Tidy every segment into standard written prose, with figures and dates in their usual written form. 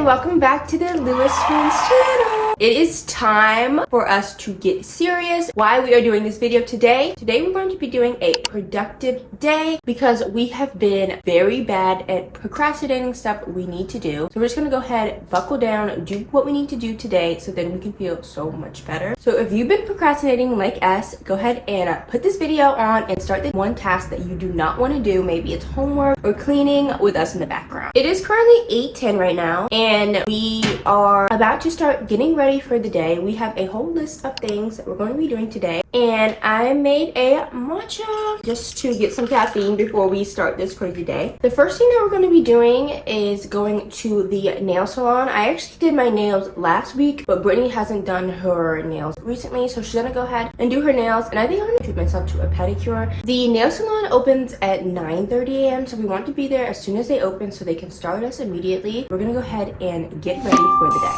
welcome back to the Lewis Twins channel. It is time for us to get serious. Why we are doing this video today. Today we're going to be doing a productive day because we have been very bad at procrastinating stuff we need to do. So we're just gonna go ahead, buckle down, do what we need to do today so then we can feel so much better. So if you've been procrastinating like us, go ahead and put this video on and start the one task that you do not want to do. Maybe it's homework or cleaning with us in the background. It is currently 8:10 right now and we are about to start getting ready for the day. We have a whole list of things that we're going to be doing today, and I made a matcha just to get some caffeine before we start this crazy day. The first thing that we're going to be doing is going to the nail salon. I actually did my nails last week, but Brittany hasn't done her nails recently, so she's gonna go ahead and do her nails, and I think I'm gonna treat myself to a pedicure. The nail salon opens at 9:30 a.m. so we want to be there as soon as they open so they can start us immediately. We're gonna go ahead and get ready for the day.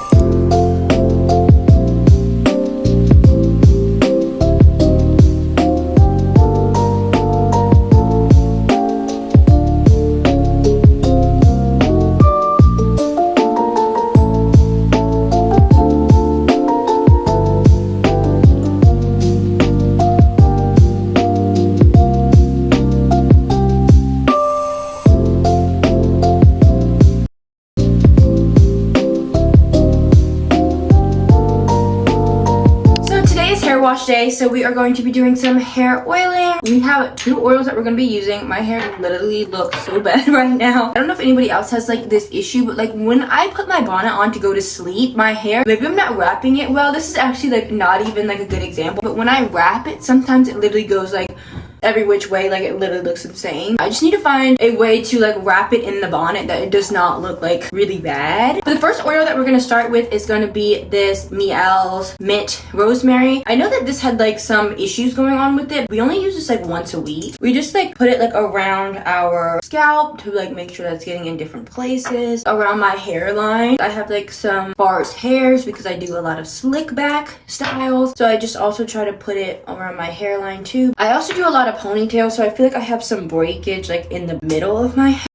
Wash day, so we are going to be doing some hair oiling. We have two oils that we're going to be using. My hair literally looks so bad right now. I don't know if anybody else has like this issue, but like when I put my bonnet on to go to sleep, my hair, maybe I'm not wrapping it well. This is actually like not even like a good example, but when I wrap it, sometimes it literally goes like every which way, like it literally looks insane. I just need to find a way to like wrap it in the bonnet that it does not look like really bad. But the first oil that we're gonna start with is gonna be this Miele's Mint Rosemary. I know that this had like some issues going on with it. We only use this like once a week. We just like put it like around our scalp to like make sure that's getting in different places. Around my hairline, I have like some sparse hairs because I do a lot of slick back styles. So I just also try to put it around my hairline too. I also do a lot of ponytail, so I feel like I have some breakage like in the middle of my hair.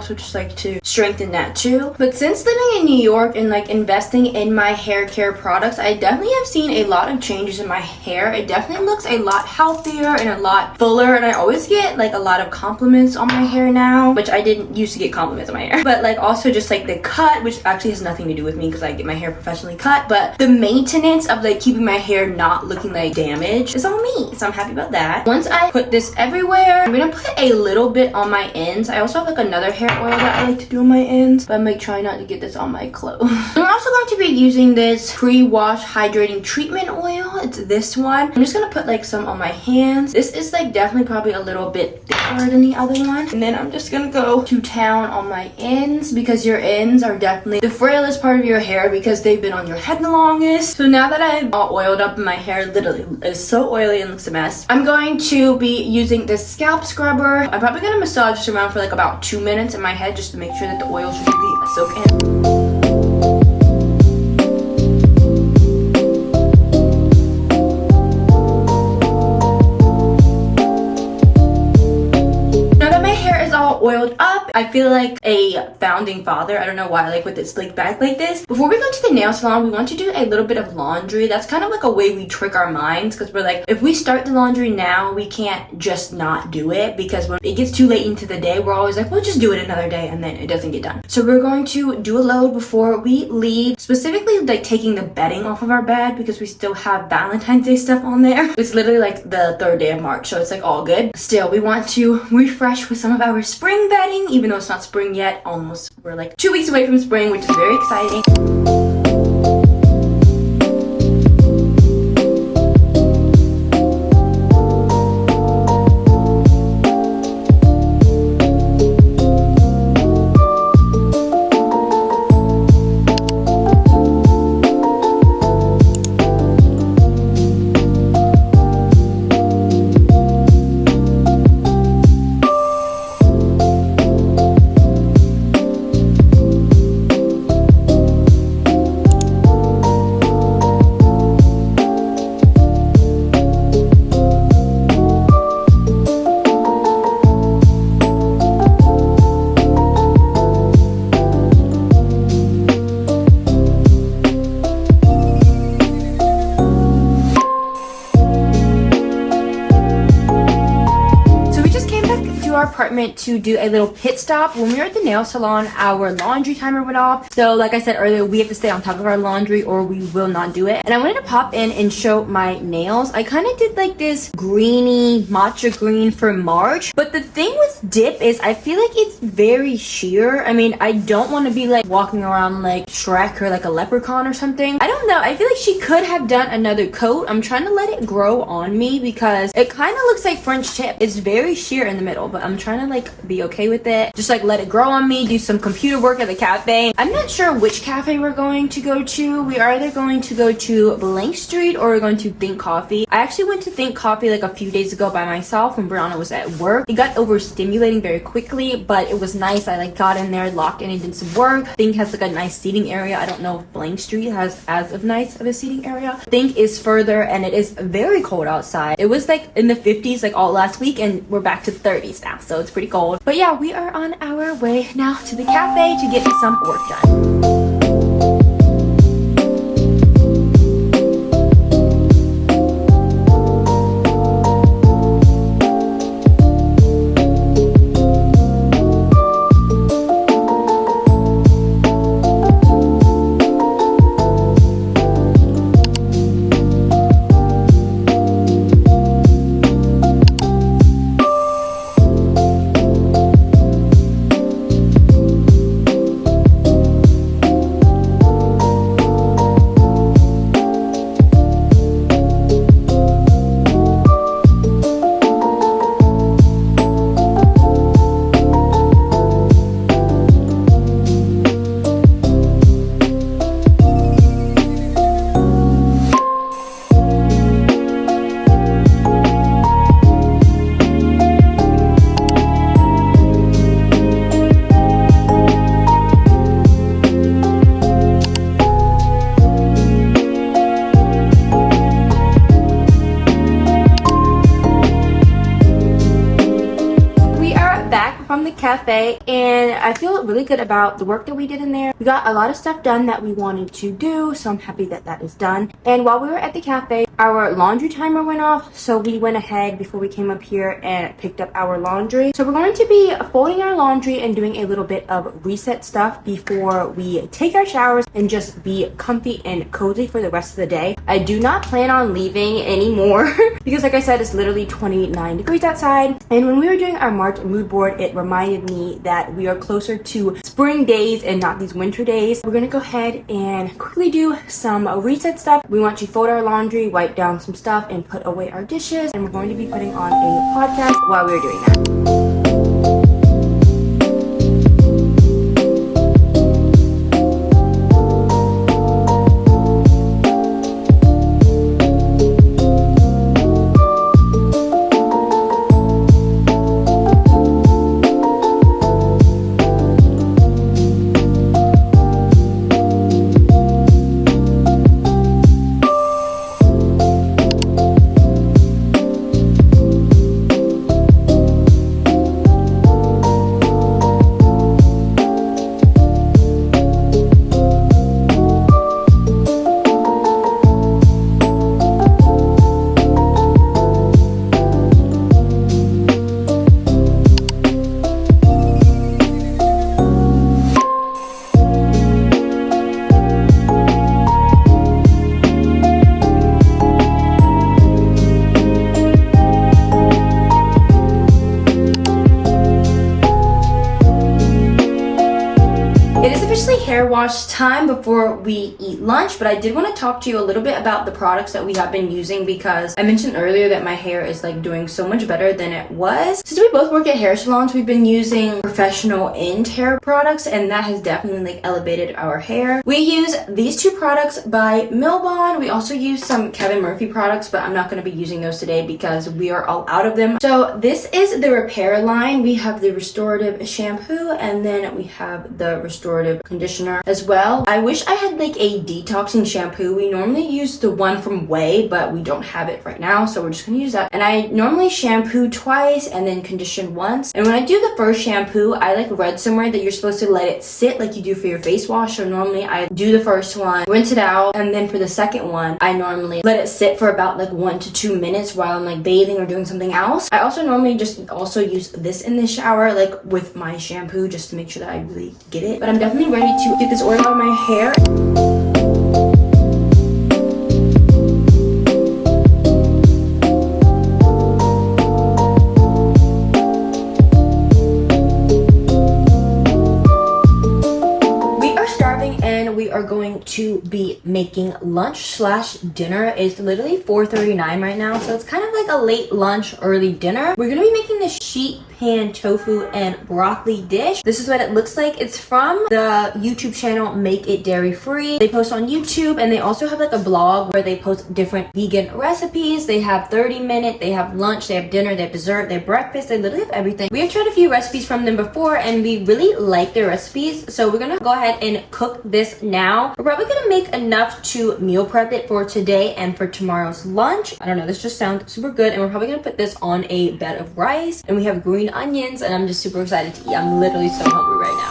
So just like to strengthen that too. But since living in New York and like investing in my hair care products, I definitely have seen a lot of changes in my hair. It definitely looks a lot healthier and a lot fuller, and I always get like a lot of compliments on my hair now, which I didn't used to get compliments on my hair. But like also just like the cut, which actually has nothing to do with me because I get my hair professionally cut, but the maintenance of like keeping my hair not looking like damaged is all me, so I'm happy about that. Once I put this everywhere, I'm gonna put a little bit on my ends. I also have like another hair oil that I like to do on my ends, but I might try not to get this on my clothes. We're also going to be using this pre-wash hydrating treatment oil. It's this one. I'm just gonna put like some on my hands. This is like definitely probably a little bit thicker than the other one. And then I'm just gonna go to town on my ends because your ends are definitely the frailest part of your hair because they've been on your head the longest. So now that I'm all oiled up and my hair literally is so oily and looks a mess, I'm going to be using this scalp scrubber. I'm probably gonna massage this around for like about 2 minutes in my head just to make sure that the oils really soak in. Oiled up, I feel like a founding father. I don't know why, like with it slicked back like this. Before we go to the nail salon, we want to do a little bit of laundry. That's kind of like a way we trick our minds because we're like, if we start the laundry now, we can't just not do it because when it gets too late into the day, we're always like, we'll just do it another day, and then it doesn't get done. So we're going to do a load before we leave, specifically like taking the bedding off of our bed because we still have Valentine's Day stuff on there. It's literally like the 3rd day of March, so it's like all good. Still, we want to refresh with some of our spring bedding, even though it's not spring yet. Almost, we're like 2 weeks away from spring, which is very exciting. apartment to do a little pit stop. When we were at the nail salon, our laundry timer went off. So like I said earlier, we have to stay on top of our laundry or we will not do it. And I wanted to pop in and show my nails. I kind of did like this greeny matcha green for March. But the thing with dip is I feel like it's very sheer. I mean, I don't want to be like walking around like Shrek or like a leprechaun or something. I don't know. I feel like she could have done another coat. I'm trying to let it grow on me because it kind of looks like French tip. It's very sheer in the middle, but I'm trying to like be okay with it. Just like let it grow on me, do some computer work at the cafe. I'm not sure which cafe we're going to go to. We are either going to go to Blank Street or we're going to Think Coffee. I actually went to Think Coffee like a few days ago by myself when Brianna was at work. It got overstimulating very quickly, but it was nice. I like got in there, locked in and did some work. Think has like a nice seating area. I don't know if Blank Street has as of nice of a seating area. Think is further and it is very cold outside. It was like in the 50s like all last week and we're back to 30s now, so it's pretty cold. But yeah, we are on our way now to the cafe to get some work done. From the cafe, and I feel really good about the work that we did in there. We got a lot of stuff done that we wanted to do, so I'm happy that that is done. And while we were at the cafe, our laundry timer went off, so we went ahead before we came up here and picked up our laundry. So we're going to be folding our laundry and doing a little bit of reset stuff before we take our showers and just be comfy and cozy for the rest of the day. I do not plan on leaving anymore because like I said, it's literally 29 degrees outside. And when we were doing our March mood board, it reminded me that we are closer to spring days and not these winter days. We're gonna go ahead and quickly do some reset stuff. We want to fold our laundry, wipe down some stuff, and put away our dishes. And we're going to be putting on a podcast while we're doing that. Hair wash time before we eat lunch, but I did want to talk to you a little bit about the products that we have been using because I mentioned earlier that my hair is like doing so much better than it was. Since we both work at hair salons, we've been using professional end hair products and that has definitely like elevated our hair. We use these two products by Milbon. We also use some Kevin Murphy products, but I'm not going to be using those today because we are all out of them. So this is the repair line. We have the restorative shampoo and then we have the restorative conditioner as as well. I wish I had like a detoxing shampoo. We normally use the one from Way, but we don't have it right now, so we're just gonna use that. And I normally shampoo twice and then condition once. And when I do the first shampoo, I like read somewhere that you're supposed to let it sit like you do for your face wash. So normally I do the first one, rinse it out, and then for the second one, I normally let it sit for about like 1 to 2 minutes while I'm like bathing or doing something else. I also normally just also use this in the shower, like with my shampoo, just to make sure that I really get it. But I'm definitely ready to get this oil out of my hair. Are going to be making lunch / dinner. It's literally 4:39 right now, so it's kind of like a late lunch, early dinner. We're gonna be making this sheet pan tofu and broccoli dish. This is what it looks like. It's from the YouTube channel Make It Dairy Free. They post on YouTube, and they also have like a blog where they post different vegan recipes. They have 30-minute, they have lunch, they have dinner, they have dessert, they have breakfast, they literally have everything. We have tried a few recipes from them before, and we really like their recipes, so we're gonna go ahead and cook this now. We're probably gonna make enough to meal prep it for today and for tomorrow's lunch. I don't know, this just sounds super good, and we're probably gonna put this on a bed of rice, and we have green onions, and I'm just super excited to eat. I'm literally so hungry right now.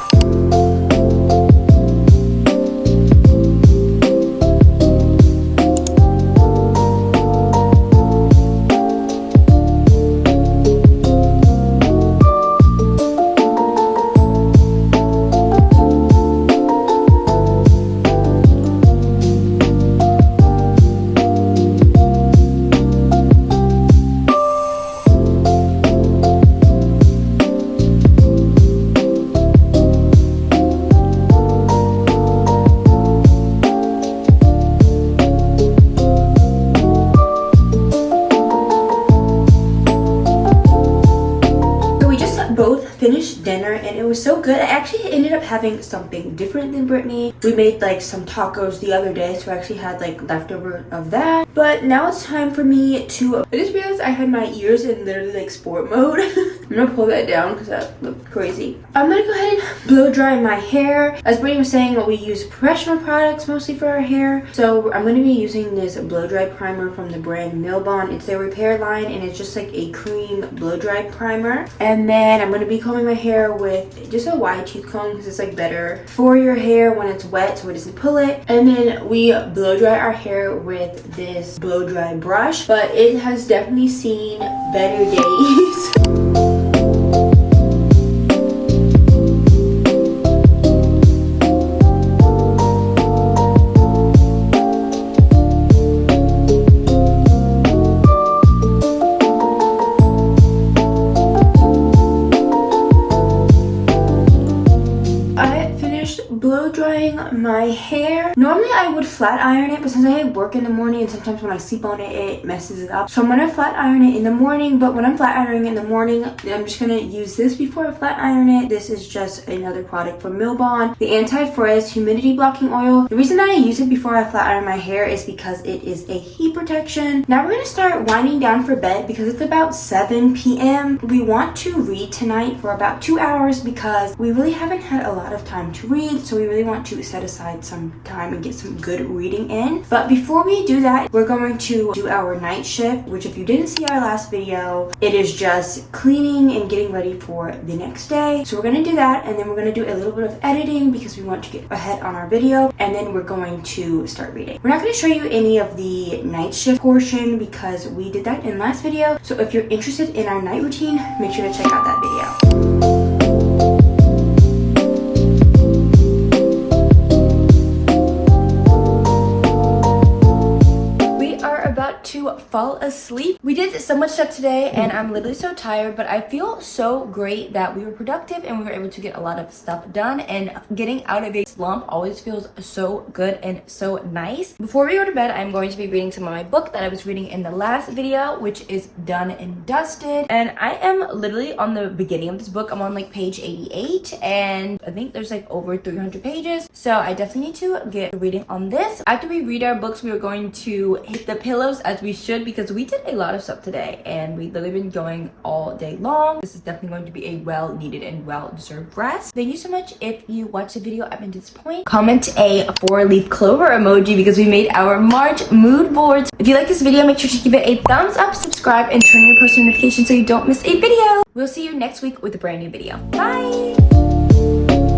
Finished dinner, and it was so good. I actually ended up having something different than Brittany. We made like some tacos the other day, so I actually had like leftover of that. But now it's time for me to, I just realized I had my ears in literally like sport mode. I'm gonna pull that down because that looked crazy. I'm gonna go ahead and blow dry my hair. As Brittany was saying, we use professional products mostly for our hair, so I'm gonna be using this blow dry primer from the brand Milbon. It's their repair line, and it's just like a cream blow dry primer. And then I'm gonna be combing my hair with just a wide tooth comb because it's like better for your hair when it's wet, so it doesn't pull it. And then we blow dry our hair with this blow dry brush, but it has definitely seen better days. Blow drying my hair. Normally I would flat iron it, but since I work in the morning and sometimes when I sleep on it, it messes it up. So I'm gonna flat iron it in the morning, but when I'm flat ironing in the morning, I'm just gonna use this before I flat iron it. This is just another product from Milbon, the anti-frizz humidity blocking oil. The reason that I use it before I flat iron my hair is because it is a heat protection. Now we're gonna start winding down for bed because it's about 7 p.m. We want to read tonight for about 2 hours because we really haven't had a lot of time to read, so we really want to set aside some time and get some good reading in. But before we do that, we're going to do our night shift, which if you didn't see our last video, it is just cleaning and getting ready for the next day. So we're going to do that, and then we're going to do a little bit of editing because we want to get ahead on our video, and then we're going to start reading. We're not going to show you any of the night shift portion because we did that in last video. So if you're interested in our night routine, make sure to check out that video. To fall asleep. We did so much stuff today and I'm literally so tired, but I feel so great that we were productive and we were able to get a lot of stuff done, and getting out of a slump always feels so good and so nice. Before we go to bed, I'm going to be reading some of my book that I was reading in the last video, which is Done and Dusted, and I am literally on the beginning of this book. I'm on like page 88 and I think there's like over 300 pages, so I definitely need to get reading on this. After we read our books, we are going to hit the pillow clothes as we should because we did a lot of stuff today and we literally been going all day long. This is definitely going to be a well needed and well deserved rest. Thank you so much if you watched the video up until this point. Comment a 4-leaf clover emoji because we made our March mood boards. If you like this video, make sure to give it a thumbs up, subscribe, and turn on your post notifications so you don't miss a video. We'll see you next week with a brand new video. Bye!